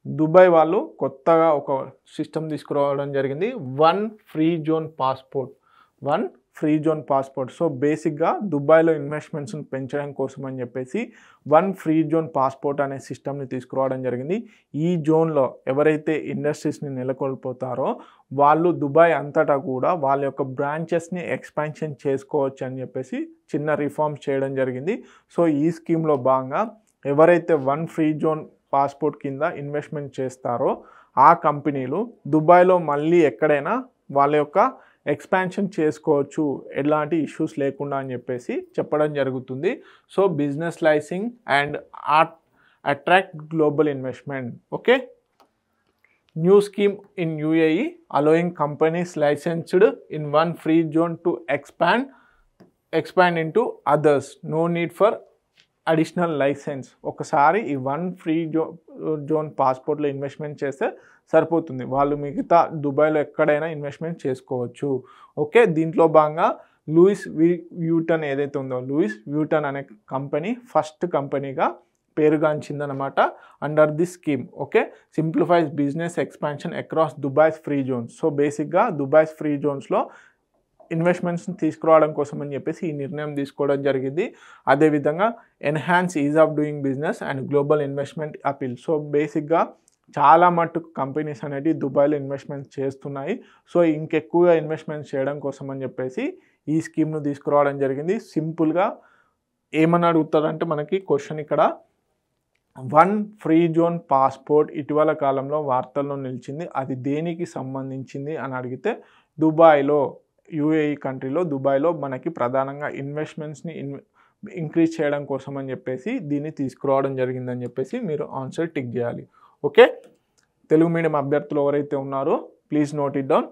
Dubai వాళ్ళు కొత్తగా ఒక సిస్టమ్ తీసుకురావడం జరిగింది. One free zone passport. One free zone passport. So, బేసిక్‌గా దుబాయ్‌లో ఇన్వెస్ట్‌మెంట్స్‌ని పెంచడం కోసం అని చెప్పేసి వన్ ఫ్రీ జోన్ పాస్‌పోర్ట్ అనే సిస్టమ్‌ని తీసుకురావడం జరిగింది. ఈ జోన్‌లో ఎవరైతే ఇండస్ట్రీస్‌ని నెలకొల్పుతారో వాళ్ళు దుబాయ్ అంతటా కూడా వాళ్ళ యొక్క బ్రాంచెస్‌ని ఎక్స్‌పాన్షన్ చేసుకోవచ్చు అని చెప్పేసి చిన్న రిఫార్మ్స్ చేయడం జరిగింది. సో, ఈ స్కీమ్‌లో భాగంగా ఎవరైతే వన్ ఫ్రీ జోన్ పాస్‌పోర్ట్ కింద ఇన్వెస్ట్‌మెంట్ చేస్తారో ఆ కంపెనీలు దుబాయ్‌లో మళ్ళీ ఎక్కడైనా వాళ్ళ యొక్క ఎక్స్‌పాన్షన్ చేసుకోవచ్చు. ఎలాంటి ఇష్యూస్ లేకుండా అని చెప్పేసి చెప్పడం జరుగుతుంది. So, business licensing and attract global investment. Okay. New scheme in UAE allowing companies licensed in one free zone to expand into others. No need for additional license. ఒకసారి ఈ వన్ ఫ్రీ జోన్ పాస్‌పోర్ట్‌లో investment చేస్తే సరిపోతుంది. వాళ్ళు మిగతా దుబాయ్‌లో ఎక్కడైనా investment చేసుకోవచ్చు. ఓకే. దీంట్లో భాగంగా లూయిస్ వ్యూటన్ ఏదైతే ఉందో లూయిస్ వ్యూటన్ అనే కంపెనీ ఫస్ట్ కంపెనీగా పేరుగాంచిందనమాట under this scheme. Okay. Simplifies business expansion across Dubai's free zones. So, బేసిక్‌గా దుబాయ్స్ ఫ్రీ జోన్స్‌లో ఇన్వెస్ట్‌మెంట్స్‌ని తీసుకురావడం కోసం అని చెప్పేసి ఈ నిర్ణయం తీసుకోవడం జరిగింది. అదేవిధంగా enhance is of doing business and global investment appeal. So, బేసిక్‌గా చాలా మట్టుకు కంపెనీస్ అనేటివి దుబాయ్‌లో ఇన్వెస్ట్‌మెంట్స్ చేస్తున్నాయి. సో, ఇంకెక్కువగా ఇన్వెస్ట్‌మెంట్స్ చేయడం కోసం అని చెప్పేసి ఈ స్కీమ్‌ను తీసుకురావడం జరిగింది. సింపుల్‌గా ఏమని అడుగుతారంటే మనకి క్వెషన్ ఇక్కడ వన్ ఫ్రీ జోన్ పాస్‌పోర్ట్ ఇటీవల కాలంలో వార్తల్లో నిలిచింది. అది దేనికి సంబంధించింది అని అడిగితే దుబాయ్‌లో యూఏఈ కంట్రీలో దుబాయ్‌లో మనకి ప్రధానంగా ఇన్వెస్ట్‌మెంట్స్‌ని ఇంక్రీజ్ చేయడం కోసం అని చెప్పేసి దీన్ని తీసుకురావడం జరిగిందని చెప్పేసి మీరు ఆన్సర్ టిక్ చేయాలి. ఓకే. తెలుగు మీడియం అభ్యర్థులు ఎవరైతే ఉన్నారో ప్లీజ్ నోట్ ఇట్ డౌన్.